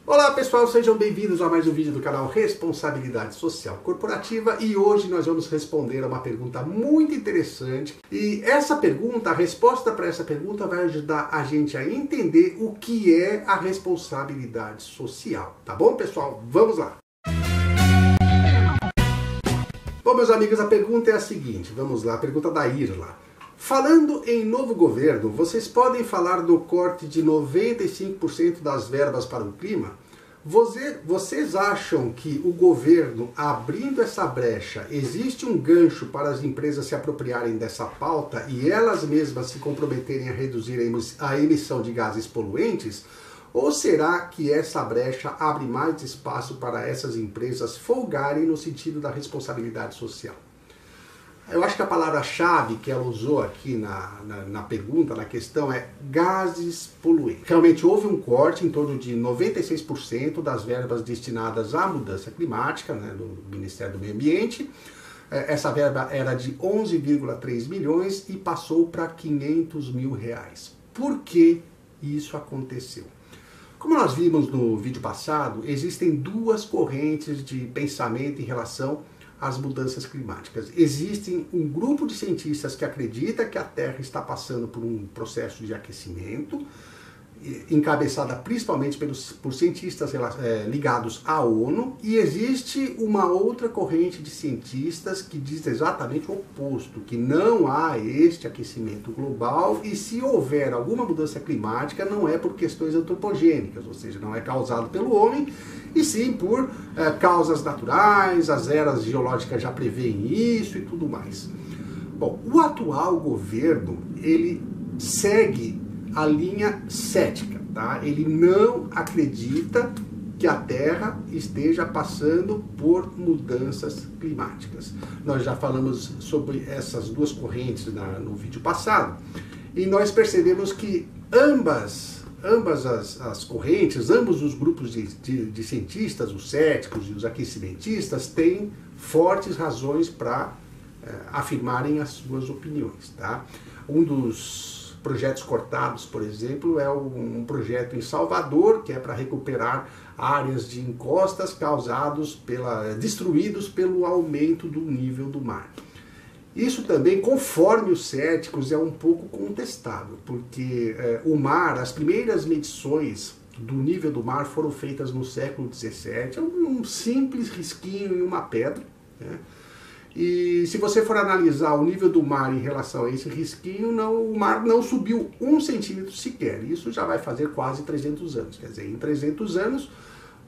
Olá pessoal, sejam bem-vindos a mais um vídeo do canal Responsabilidade Social Corporativa e hoje nós vamos responder a uma pergunta muito interessante e essa pergunta, a resposta para essa pergunta vai ajudar a gente a entender o que é a responsabilidade social, tá bom pessoal? Vamos lá! Bom meus amigos, a pergunta é a seguinte, vamos lá, a pergunta da Irla. Falando em novo governo, vocês podem falar do corte de 95% das verbas para o clima? Vocês acham que o governo, abrindo essa brecha, existe um gancho para as empresas se apropriarem dessa pauta e elas mesmas se comprometerem a reduzir a emissão de gases poluentes? Ou será que essa brecha abre mais espaço para essas empresas folgarem no sentido da responsabilidade social? Eu acho que a palavra-chave que ela usou aqui na pergunta, na questão, é gases poluentes. Realmente houve um corte em torno de 96% das verbas destinadas à mudança climática, né, do Ministério do Meio Ambiente. Essa verba era de 11,3 milhões e passou para 500 mil reais. Por que isso aconteceu? Como nós vimos no vídeo passado, existem duas correntes de pensamento em relação às mudanças climáticas. Existe um grupo de cientistas que acredita que a Terra está passando por um processo de aquecimento, encabeçada principalmente por cientistas ligados à ONU, e existe uma outra corrente de cientistas que diz exatamente o oposto, que não há este aquecimento global e se houver alguma mudança climática não é por questões antropogênicas, ou seja, não é causado pelo homem, e sim por causas naturais, as eras geológicas já preveem isso e tudo mais. Bom, o atual governo, ele segue a linha cética, tá? Ele não acredita que a Terra esteja passando por mudanças climáticas. Nós já falamos sobre essas duas correntes no vídeo passado e nós percebemos que ambas as correntes, ambos os grupos de cientistas, os céticos e os aquecimentistas, têm fortes razões para afirmarem as suas opiniões, tá? Um dos projetos cortados, por exemplo, é um projeto em Salvador, que é para recuperar áreas de encostas destruídos pelo aumento do nível do mar. Isso também, conforme os céticos, é um pouco contestável, porque o mar, as primeiras medições do nível do mar foram feitas no século XVII, é um simples risquinho em uma pedra, né? E se você for analisar o nível do mar em relação a esse risquinho, o mar não subiu 1 centímetro sequer. Isso já vai fazer quase 300 anos. Quer dizer, em 300 anos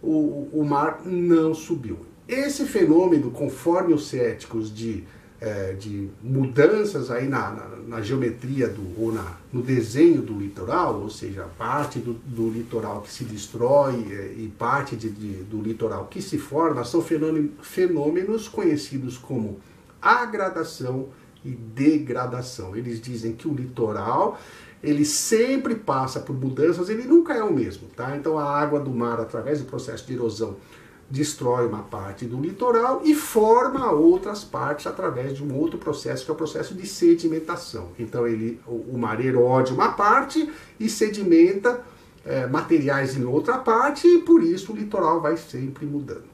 o mar não subiu. Esse fenômeno, conforme os céticos, de mudanças aí na geometria ou no desenho do litoral, ou seja, parte do litoral que se destrói e parte do litoral que se forma, são fenômenos conhecidos como agradação e degradação. Eles dizem que o litoral, ele sempre passa por mudanças, ele nunca é o mesmo, tá? Então a água do mar, através do processo de erosão, destrói uma parte do litoral e forma outras partes através de um outro processo, que é o processo de sedimentação. Então o mar erode uma parte e sedimenta materiais em outra parte e por isso o litoral vai sempre mudando.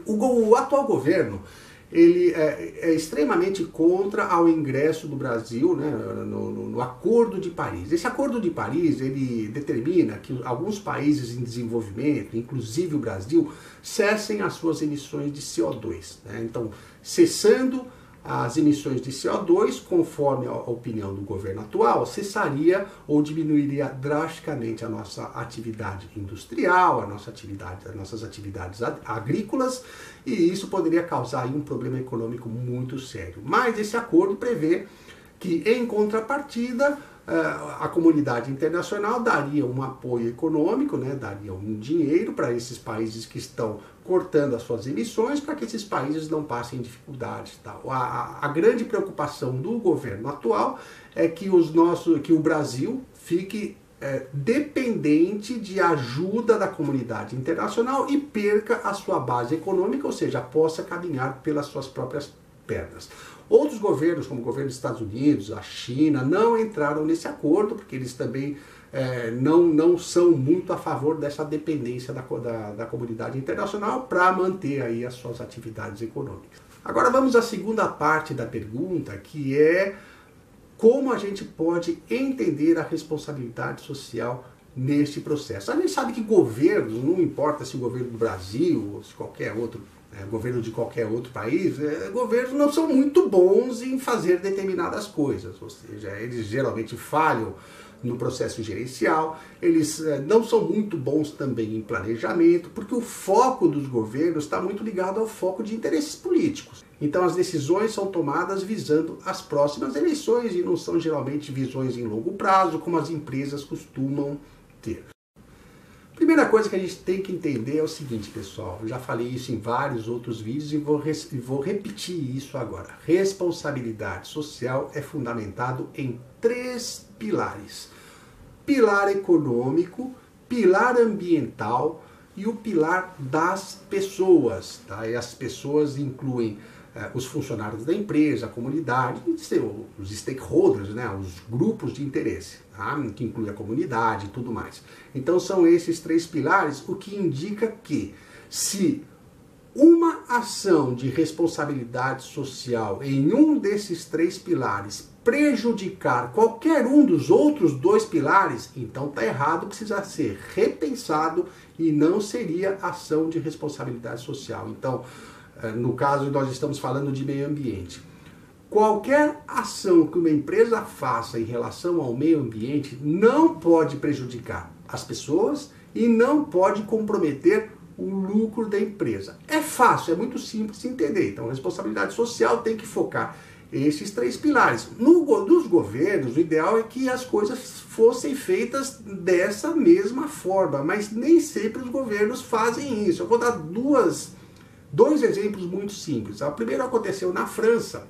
O atual governo, ele é extremamente contra ao ingresso do Brasil, né, no Acordo de Paris. Esse Acordo de Paris, ele determina que alguns países em desenvolvimento, inclusive o Brasil, cessem as suas emissões de CO2. Né? Então, cessando as emissões de CO2, conforme a opinião do governo atual, cessaria ou diminuiria drasticamente a nossa atividade industrial, as nossas atividades agrícolas, e isso poderia causar aí um problema econômico muito sério. Mas esse acordo prevê que, em contrapartida, a comunidade internacional daria um apoio econômico, né, daria um dinheiro para esses países que estão cortando as suas emissões, para que esses países não passem dificuldades. Tal. A grande preocupação do governo atual é que o Brasil fique dependente de ajuda da comunidade internacional e perca a sua base econômica, ou seja, possa caminhar pelas suas próprias pernas. Outros governos, como o governo dos Estados Unidos, a China, não entraram nesse acordo, porque eles também não são muito a favor dessa dependência da comunidade internacional para manter aí as suas atividades econômicas. Agora vamos à segunda parte da pergunta, que é como a gente pode entender a responsabilidade social neste processo. A gente sabe que governos, não importa se o governo do Brasil ou se qualquer outro governo de qualquer outro país, governos não são muito bons em fazer determinadas coisas, ou seja, eles geralmente falham no processo gerencial, eles não são muito bons também em planejamento, porque o foco dos governos está muito ligado ao foco de interesses políticos. Então as decisões são tomadas visando as próximas eleições e não são geralmente visões em longo prazo, como as empresas costumam ter. Primeira coisa que a gente tem que entender é o seguinte, pessoal, eu já falei isso em vários outros vídeos e vou repetir isso agora. Responsabilidade social é fundamentado em 3 pilares. Pilar econômico, pilar ambiental e o pilar das pessoas. Tá? E as pessoas incluem os funcionários da empresa, a comunidade, os stakeholders, né? Os grupos de interesse, tá? Que inclui a comunidade e tudo mais. Então são esses 3 pilares, o que indica que se uma ação de responsabilidade social em um desses 3 pilares prejudicar qualquer um dos outros 2 pilares, então está errado, precisa ser repensado e não seria ação de responsabilidade social. Então, no caso, nós estamos falando de meio ambiente. Qualquer ação que uma empresa faça em relação ao meio ambiente não pode prejudicar as pessoas e não pode comprometer o lucro da empresa. É fácil, é muito simples de entender. Então, a responsabilidade social tem que focar esses 3 pilares. Nos governos, o ideal é que as coisas fossem feitas dessa mesma forma, mas nem sempre os governos fazem isso. Eu vou dar dois exemplos muito simples. O primeiro aconteceu na França,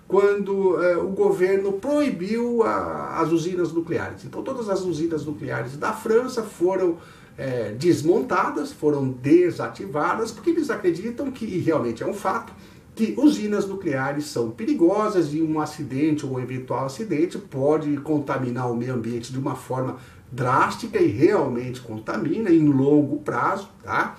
quando o governo proibiu as usinas nucleares. Então todas as usinas nucleares da França foram desmontadas, foram desativadas, porque eles acreditam que, e realmente é um fato, que usinas nucleares são perigosas e um acidente ou um eventual acidente pode contaminar o meio ambiente de uma forma drástica e realmente contamina em longo prazo, tá?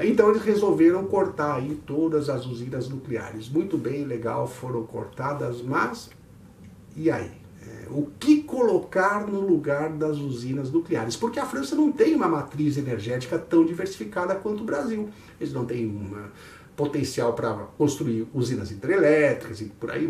Então eles resolveram cortar aí todas as usinas nucleares. Muito bem, legal, foram cortadas, mas e aí? O que colocar no lugar das usinas nucleares? Porque a França não tem uma matriz energética tão diversificada quanto o Brasil. Eles não têm um potencial para construir usinas hidrelétricas e por aí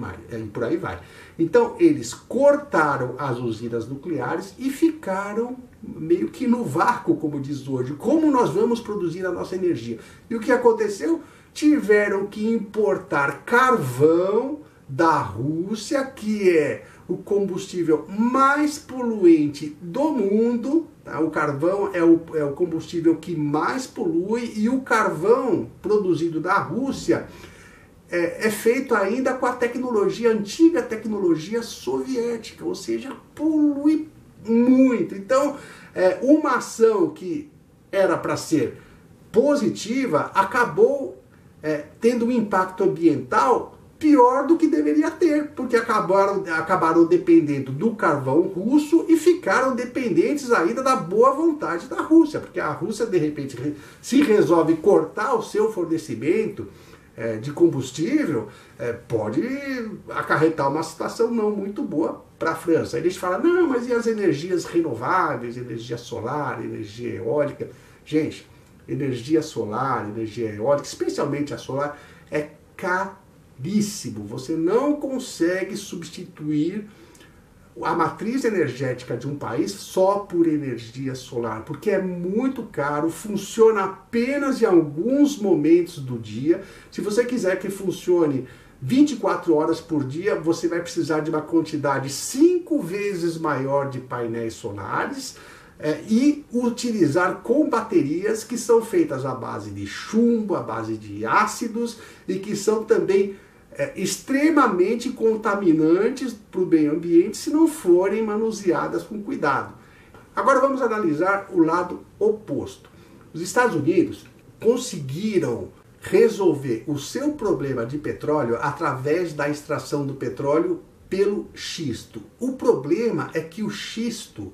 vai. Então eles cortaram as usinas nucleares e ficaram meio que no vácuo, como diz hoje. Como nós vamos produzir a nossa energia? E o que aconteceu? Tiveram que importar carvão da Rússia, que é o combustível mais poluente do mundo. Tá? O carvão é o combustível que mais polui, e o carvão produzido da Rússia é feito ainda com a antiga tecnologia soviética, ou seja, polui muito. Então, uma ação que era para ser positiva acabou tendo um impacto ambiental pior do que deveria ter, porque acabaram dependendo do carvão russo e ficaram dependentes ainda da boa vontade da Rússia, porque a Rússia, de repente, se resolve cortar o seu fornecimento de combustível, pode acarretar uma situação não muito boa para a França. Aí eles falam, não, mas e as energias renováveis, energia solar, energia eólica? Gente, energia solar, energia eólica, especialmente a solar, é caríssimo. Você não consegue substituir a matriz energética de um país só por energia solar, porque é muito caro, funciona apenas em alguns momentos do dia. Se você quiser que funcione 24 horas por dia, você vai precisar de uma quantidade 5 vezes maior de painéis solares e utilizar com baterias que são feitas à base de chumbo, à base de ácidos e que são também extremamente contaminantes para o meio ambiente se não forem manuseadas com cuidado. Agora vamos analisar o lado oposto. Os Estados Unidos conseguiram resolver o seu problema de petróleo através da extração do petróleo pelo xisto. O problema é que o xisto,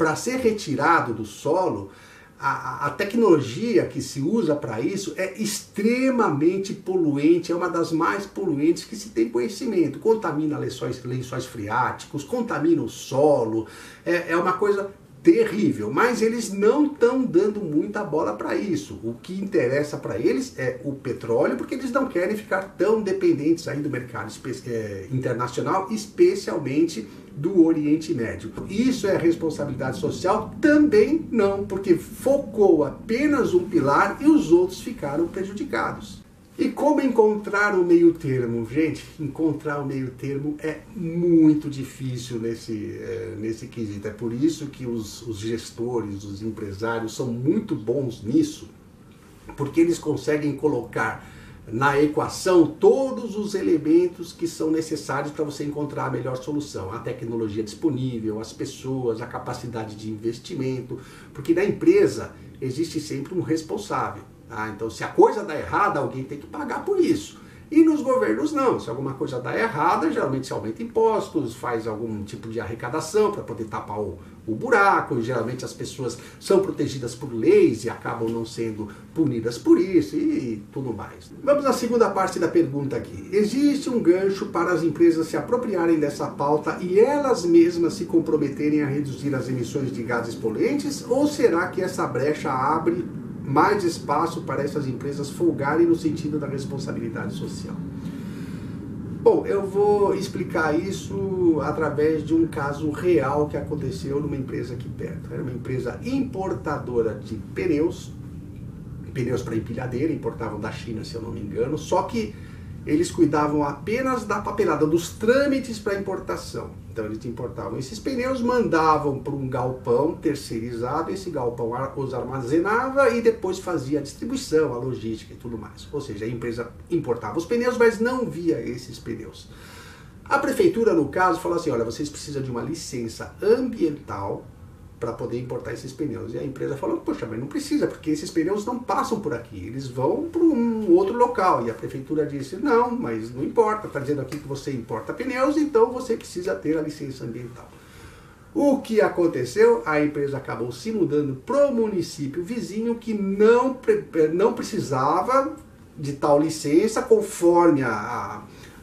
para ser retirado do solo, a tecnologia que se usa para isso é extremamente poluente, é uma das mais poluentes que se tem conhecimento. Contamina lençóis freáticos, contamina o solo, é uma coisa terrível, mas eles não estão dando muita bola para isso. O que interessa para eles é o petróleo, porque eles não querem ficar tão dependentes aí do mercado internacional, especialmente do Oriente Médio. Isso é responsabilidade social? Também não, porque focou apenas um pilar e os outros ficaram prejudicados. E como encontrar o meio termo? Gente, encontrar o meio termo é muito difícil nesse quesito. É por isso que os gestores, os empresários são muito bons nisso, porque eles conseguem colocar na equação todos os elementos que são necessários para você encontrar a melhor solução. A tecnologia disponível, as pessoas, a capacidade de investimento, porque na empresa existe sempre um responsável. Então, se a coisa dá errada, alguém tem que pagar por isso. E nos governos não. Se alguma coisa dá errada, geralmente se aumenta impostos, faz algum tipo de arrecadação para poder tapar o buraco. Geralmente as pessoas são protegidas por leis e acabam não sendo punidas por isso e tudo mais. Vamos à segunda parte da pergunta aqui. Existe um gancho para as empresas se apropriarem dessa pauta e elas mesmas se comprometerem a reduzir as emissões de gases poluentes? Ou será que essa brecha abre mais espaço para essas empresas folgarem no sentido da responsabilidade social? Bom, eu vou explicar isso através de um caso real que aconteceu numa empresa aqui perto. Era uma empresa importadora de pneus para empilhadeira, importavam da China, se eu não me engano, só que eles cuidavam apenas da papelada, dos trâmites para importação. Então eles importavam esses pneus, mandavam para um galpão terceirizado, esse galpão os armazenava e depois fazia a distribuição, a logística e tudo mais. Ou seja, a empresa importava os pneus, mas não via esses pneus. A prefeitura, no caso, falou assim, olha, vocês precisam de uma licença ambiental para poder importar esses pneus. E a empresa falou, poxa, mas não precisa, porque esses pneus não passam por aqui, eles vão para um outro local. E a prefeitura disse, não, mas não importa, está dizendo aqui que você importa pneus, então você precisa ter a licença ambiental. O que aconteceu? A empresa acabou se mudando para o município vizinho que não precisava de tal licença conforme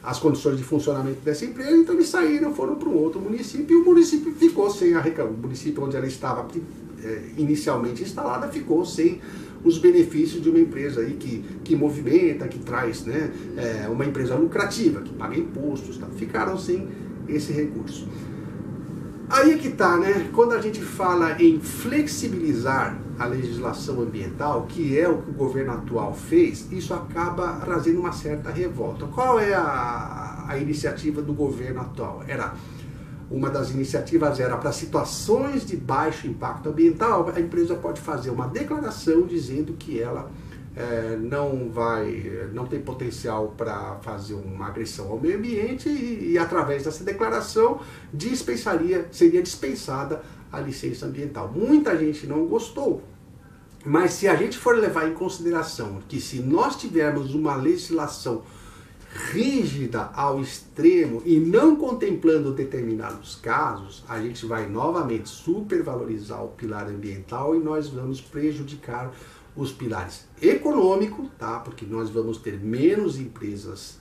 as condições de funcionamento dessa empresa, então eles saíram, foram para um outro município e o município ficou sem o município onde ela estava inicialmente instalada ficou sem os benefícios de uma empresa aí que movimenta, que traz, né, uma empresa lucrativa, que paga impostos, tá? Ficaram sem esse recurso. Aí é que tá, né? Quando a gente fala em flexibilizar a legislação ambiental, que é o que o governo atual fez, isso acaba trazendo uma certa revolta. Qual é a iniciativa do governo atual? Uma das iniciativas era para situações de baixo impacto ambiental, a empresa pode fazer uma declaração dizendo que ela não tem potencial para fazer uma agressão ao meio ambiente e através dessa declaração seria dispensada a licença ambiental. Muita gente não gostou, mas se a gente for levar em consideração que se nós tivermos uma legislação rígida ao extremo e não contemplando determinados casos, a gente vai novamente supervalorizar o pilar ambiental e nós vamos prejudicar os pilares econômicos, tá? Porque nós vamos ter menos empresas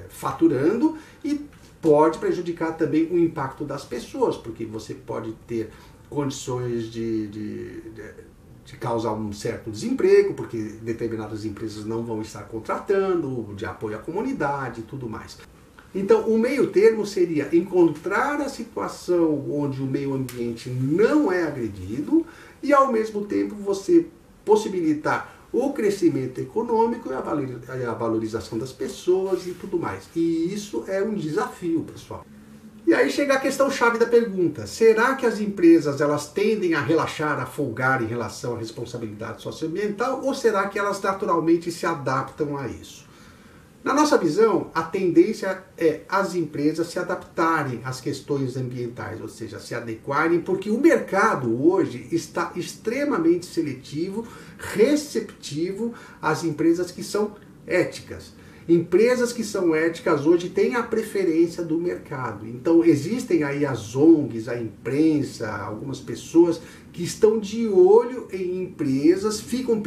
faturando e pode prejudicar também o impacto das pessoas, porque você pode ter condições de causar um certo desemprego, porque determinadas empresas não vão estar contratando, de apoio à comunidade e tudo mais. Então, o meio termo seria encontrar a situação onde o meio ambiente não é agredido e, ao mesmo tempo, você possibilitar o crescimento econômico e a valorização das pessoas e tudo mais. E isso é um desafio, pessoal. E aí chega a questão chave da pergunta. Será que as empresas elas tendem a relaxar, a folgar em relação à responsabilidade socioambiental ou será que elas naturalmente se adaptam a isso? Na nossa visão, a tendência é as empresas se adaptarem às questões ambientais, ou seja, se adequarem, porque o mercado hoje está extremamente seletivo, receptivo às empresas que são éticas. Empresas que são éticas hoje têm a preferência do mercado. Então existem aí as ONGs, a imprensa, algumas pessoas que estão de olho em empresas, ficam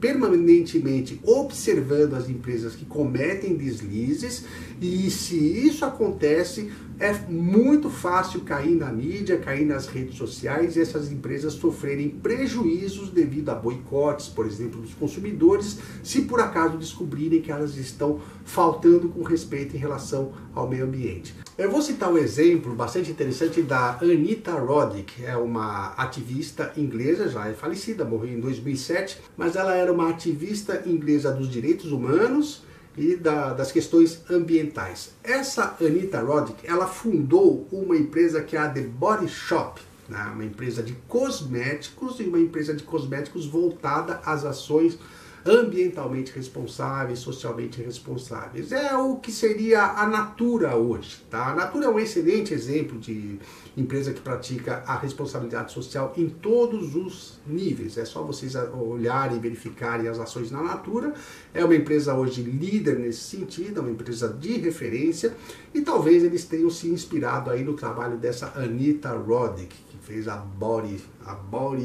permanentemente observando as empresas que cometem deslizes, e se isso acontece, é muito fácil cair na mídia, cair nas redes sociais e essas empresas sofrerem prejuízos devido a boicotes, por exemplo, dos consumidores, se por acaso descobrirem que elas estão faltando com respeito em relação ao meio ambiente. Eu vou citar um exemplo bastante interessante da Anita Roddick, é uma ativista inglesa, já é falecida, morreu em 2007, mas ela era uma ativista inglesa dos direitos humanos e das questões ambientais. Essa Anita Roddick, ela fundou uma empresa que é a The Body Shop, né? Uma empresa de cosméticos e uma empresa de cosméticos voltada às ações ambientalmente responsáveis, socialmente responsáveis. É o que seria a Natura hoje, tá? A Natura é um excelente exemplo de empresa que pratica a responsabilidade social em todos os níveis. É só vocês olharem e verificarem as ações na Natura. É uma empresa hoje líder nesse sentido, é uma empresa de referência, e talvez eles tenham se inspirado aí no trabalho dessa Anita Roddick, que fez a Body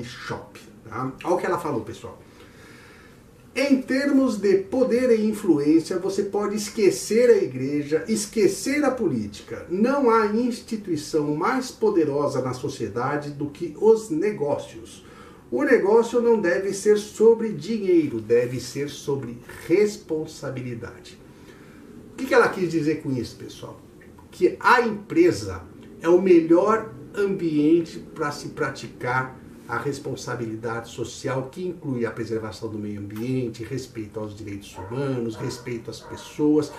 Shop, tá? Olha o que ela falou, pessoal. Em termos de poder e influência, você pode esquecer a igreja, esquecer a política. Não há instituição mais poderosa na sociedade do que os negócios. O negócio não deve ser sobre dinheiro, deve ser sobre responsabilidade. O que ela quis dizer com isso, pessoal? Que a empresa é o melhor ambiente para se praticar a responsabilidade social, que inclui a preservação do meio ambiente, respeito aos direitos humanos, respeito às pessoas,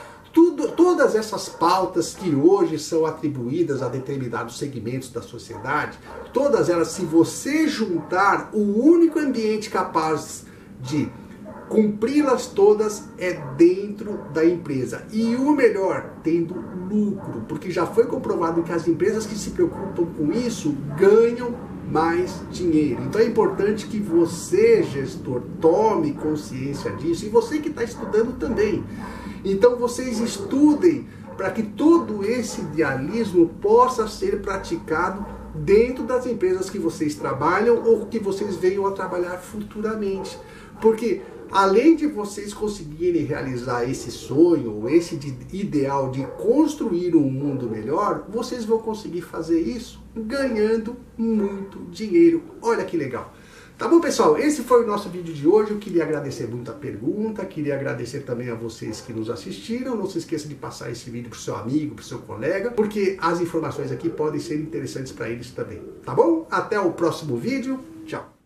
todas essas pautas que hoje são atribuídas a determinados segmentos da sociedade, todas elas, se você juntar, o único ambiente capaz de cumpri-las todas é dentro da empresa. E o melhor, tendo lucro, porque já foi comprovado que as empresas que se preocupam com isso ganham mais dinheiro. Então é importante que você, gestor, tome consciência disso, e você que está estudando também. Então vocês estudem para que todo esse idealismo possa ser praticado dentro das empresas que vocês trabalham ou que vocês venham a trabalhar futuramente. Porque além de vocês conseguirem realizar esse sonho, ou esse ideal de construir um mundo melhor, vocês vão conseguir fazer isso ganhando muito dinheiro. Olha que legal! Tá bom, pessoal? Esse foi o nosso vídeo de hoje. Eu queria agradecer muito a pergunta, queria agradecer também a vocês que nos assistiram. Não se esqueça de passar esse vídeo para o seu amigo, para o seu colega, porque as informações aqui podem ser interessantes para eles também. Tá bom? Até o próximo vídeo. Tchau!